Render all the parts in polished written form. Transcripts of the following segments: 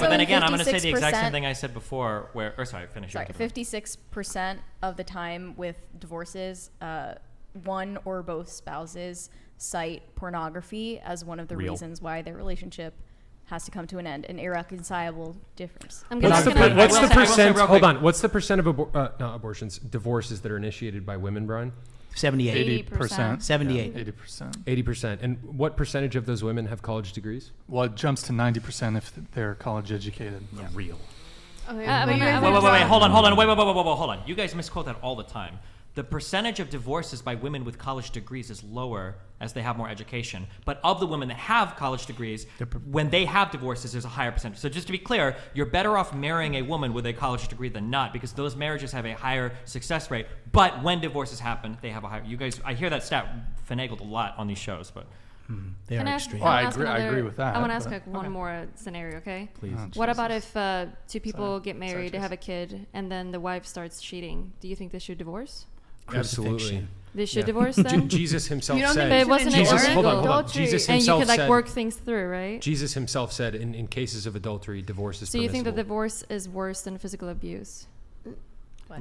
But then again, I'm going to say the exact same thing I said before. Finish. Sorry, 56% of the time with divorces, one or both spouses cite pornography as one of the reasons why their relationship has to come to an end. An irreconcilable difference. What's the percent? Hold on. What's the percent of abortions, divorces that are initiated by women, Brian? 78. 80%. 78. 80%. 80%. And what percentage of those women have college degrees? Well, it jumps to 90% if they're college educated. Yeah. Real. Okay, wait, hold on. Wait, hold on. You guys misquote that all the time. The percentage of divorces by women with college degrees is lower as they have more education. But of the women that have college degrees, when they have divorces, there's a higher percentage. So just to be clear, you're better off marrying a woman with a college degree than not, because those marriages have a higher success rate. But when divorces happen, they have a higher. You guys, I hear that stat finagled a lot on these shows, but. They are extreme. I agree with that. I want to ask one more scenario, okay? Please. What about if two people get married, they have a kid, and then the wife starts cheating? Do you think they should divorce? Absolutely. They should divorce then? Jesus himself said. But it wasn't hold on. Jesus and himself you could said, work things through, right? Jesus himself said in cases of adultery, divorce is So you permissible. think that divorce is worse than physical abuse?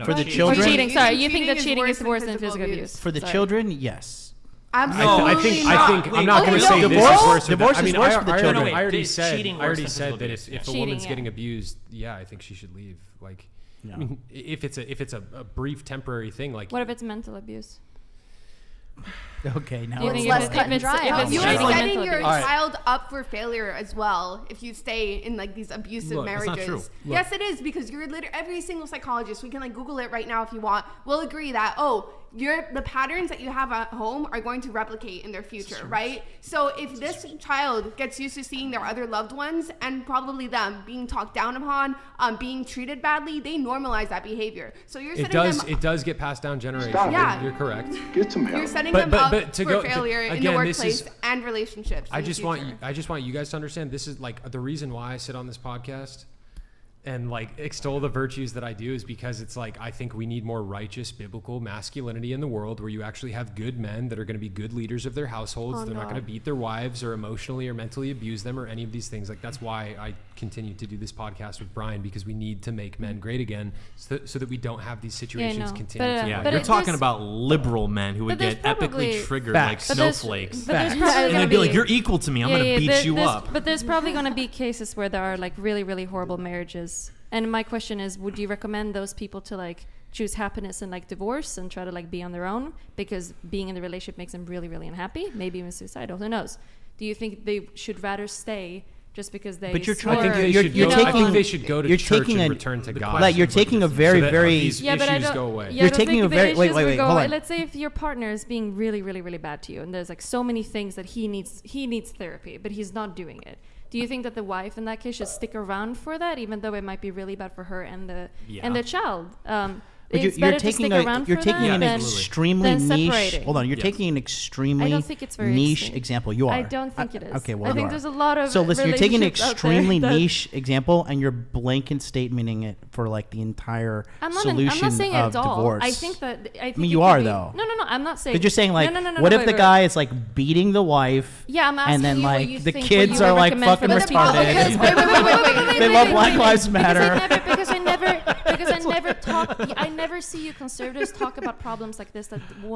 For the children? Or cheating, sorry. You think that cheating is worse than physical abuse? For the children, yes. Absolutely I think I'm not going to say this is worse. Divorce is worse for the children. I already cheating said that if a woman's getting abused, I think she should leave. Like, No. I mean, if it's a brief temporary thing, like what if it's mental abuse? Okay, now Do you think less if cut and dry. if You it's are cheating and setting mental your abuse? child up for failure as well if you stay in like these abusive Look, that's marriages. not true. Look. Yes, it is, because you're every single psychologist, we can like Google it right now if you want, will agree that the patterns that you have at home are going to replicate in their future, right? So if this child gets used to seeing their other loved ones and probably them being talked down upon, being treated badly, they normalize that behavior. So you're setting it does get passed down generations. Yeah. You're correct. Get some help. You're setting them up for failure in the again, workplace and relationships. I just want you guys to understand, this is like the reason why I sit on this podcast and like extol the virtues that I do is because it's like I think we need more righteous biblical masculinity in the world, where you actually have good men that are going to be good leaders of their households. They're not going to beat their wives or emotionally or mentally abuse them or any of these things. Like, that's why I continue to do this podcast with Brian, because we need to make men great again so that we don't have these situations continue. You're talking about liberal men who would get epically triggered like snowflakes. And they'd be like, "You're equal to me. I'm going to beat you up." But there's probably going to be cases where there are like really, really horrible marriages. And my question is, would you recommend those people to like choose happiness and like divorce and try to like be on their own because being in the relationship makes them really, really unhappy, maybe even suicidal, who knows? Do you think they should rather stay just because they But you're swore, trying. I think they should go to church and return to God. Like, you're taking a very, very. These issues go away. You're taking a very. Wait. Hold on. Let's say if your partner is being really, really, really bad to you, and there's like so many things that he needs therapy, but he's not doing it. Do you think that the wife in that case should stick around for that, even though it might be really bad for her and the child? But you're taking an extremely niche. Hold on, you're taking an extremely niche example. You are. I don't think it is. Okay, well, I think there's a lot of. So listen, you're taking an relationships out there extremely that- niche example, and you're blanket statementing it for like the entire solution I'm not saying of it at all. divorce. I think you are though. No. I'm not saying. But you're saying like, no, what if the wait. guy is like beating the wife? Yeah, I'm asking and then you what like you the think, kids what you are would like recommend for fucking those people. retarded. They love Black Lives Matter. Because I never see you conservatives talk about problems like this.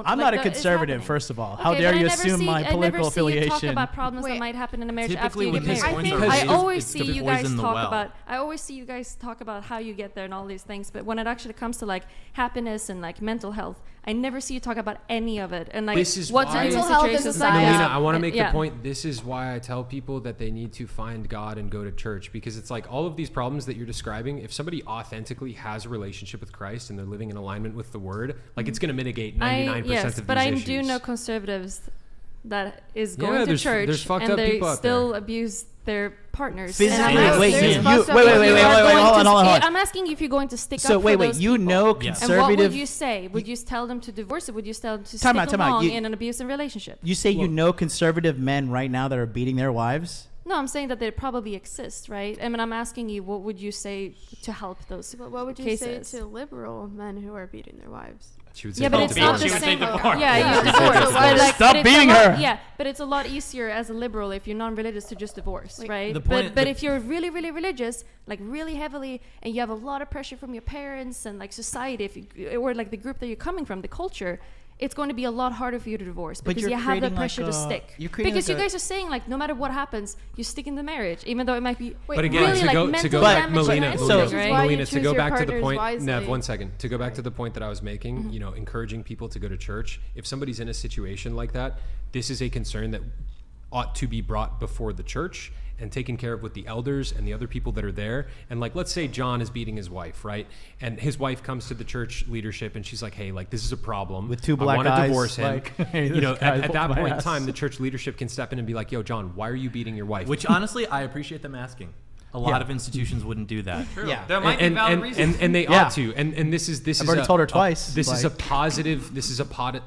I'm not a conservative, first of all. How dare you assume my political affiliation? I never see you talk about problems that might happen in a marriage after you get Typically married. with these I always it's see the you guys poison the talk well. about. I always see you guys talk about how you get there and all these things. But when it actually comes to like happiness and like mental health, I never see you talk about any of it. And like, This is what's why- in Mental health is situations a like side. that. Melina, I want to make the Yeah. point. This is why I tell people that they need to find God and go to church, because it's like all of these problems that you're describing, if somebody authentically has a relationship with Christ and they're living in alignment with the Word, like it's going to mitigate 99% of these but I issues. do know conservatives that is Yeah, going to there's church fucked and up they people out still there. abuse their partners. Physically, And I'm wait, asking- wait, hold on. I'm asking you if you're going to stick So up for wait, those you people. know And what conservative. would you say? Would you tell them to divorce it? Would you tell them to Time stick out, time out. along You- in an abusive relationship? You say you know conservative men right now that are beating their wives? No, I'm saying that they probably exist, right? I mean, I'm asking you, what would you say to help those But what would you cases? say to liberal men who are beating their wives? She would say yeah, but it's not the She would say same. divorce. Yeah, you divorce. But like, Stop but it's beating a lot, her. Yeah, but it's a lot easier as a liberal if you're non-religious to just divorce, right? the point- but if you're really, really religious, like really heavily, and you have a lot of pressure from your parents and like society, or like the group that you're coming from, the culture, it's going to be a lot harder for you to divorce But because you're you have the creating pressure like to a- stick. you're creating Because like you guys are saying like no matter what happens, you stick in the marriage, even though it might be But again, really to like go mental back, damage Melina, and so- everything, right? Why you Melina, to choose go your back to the partners point, wisely. Nev, 1 second. To go back to the point that I was making, you know, encouraging people to go to church. If somebody's in a situation like that, this is a concern that ought to be brought before the church and taken care of with the elders and the other people that are there. And like, let's say John is beating his wife, right? And his wife comes to the church leadership and she's like, hey, like, this is a problem. With two black I want eyes, to divorce him. like, hey, you know, this guy at that whooped my point in ass. time, the church leadership can step in and be like, yo, John, why are you beating your wife? Which honestly, I appreciate them asking. A lot of institutions wouldn't do that. Yeah. There might be valid reasons. and they Yeah. ought to. And this is I've already told her twice, This is a like-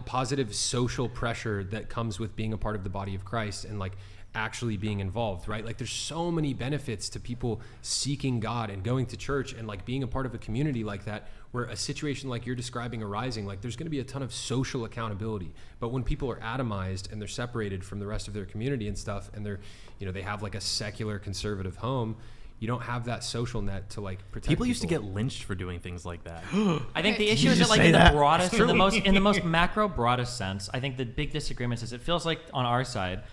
positive social pressure that comes with being a part of the body of Christ and like actually being involved, right? Like there's so many benefits to people seeking God and going to church and like being a part of a community like that, where a situation like you're describing arising, like there's going to be a ton of social accountability. But when people are atomized and they're separated from the rest of their community and stuff, and they're, you know, they have like a secular conservative home, you don't have that social net to like protect People used to get lynched for doing things like that. I think the issue is that, like, in the broadest, in the most macro, broadest sense, I think the big disagreement is it feels like on our side,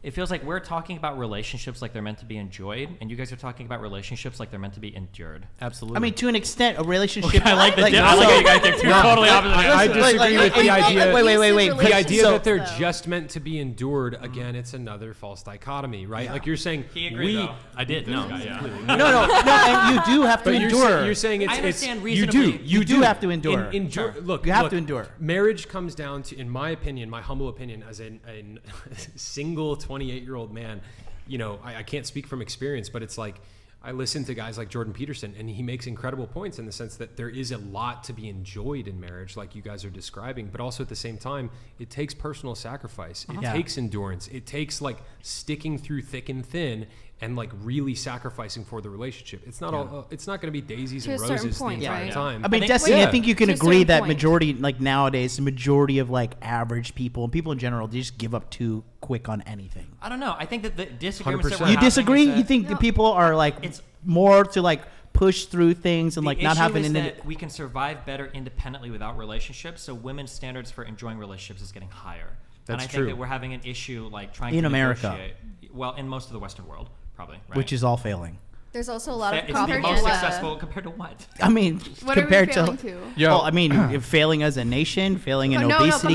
it feels like we're talking about relationships like they're meant to be enjoyed, and you guys are talking about relationships like they're meant to be endured. Absolutely. I mean, to an extent, a relationship. I like the like, I like how you guys take two totally opposite. I disagree with the idea. Wait. The idea So- that they're just meant to be endured, again, it's another false dichotomy, right? Like you're saying, He agreed, though. I did. No. no, and you do have to but endure. you're saying it's, I understand it's you do reasonably. You do have to endure. Endure. Look, You have to endure. Marriage comes down to, in my opinion, my humble opinion, as a single 28-year-old man. You know, I can't speak from experience, but it's like I listen to guys like Jordan Peterson, and he makes incredible points in the sense that there is a lot to be enjoyed in marriage, like you guys are describing, but also at the same time, it takes personal sacrifice. It Yeah. takes endurance. It takes like sticking through thick and thin and like really sacrificing for the relationship. It's not all. It's not going to be daisies To and a certain roses point, the entire right? time. I mean, think- Destiny, Yeah. I think you can To a agree certain that point. majority, like nowadays, the majority of like average people and people in general, they just give up too quick on anything. I don't know. I think that the disagreements that 100%. we're You having disagree? is that You think the people are like It's- more to like push through things and the like not issue having is an that we can survive better independently without relationships, so women's standards for enjoying relationships is getting higher. And That's I true. think that we're having an issue like trying In to America. negotiate. Well, in most of the Western world, probably. Right? which is all failing. There's also a lot of It's the propaganda. most successful compared to what? I mean, What are we compared failing to, to? Yeah. well, I mean, failing as a nation, failing in No, obesity.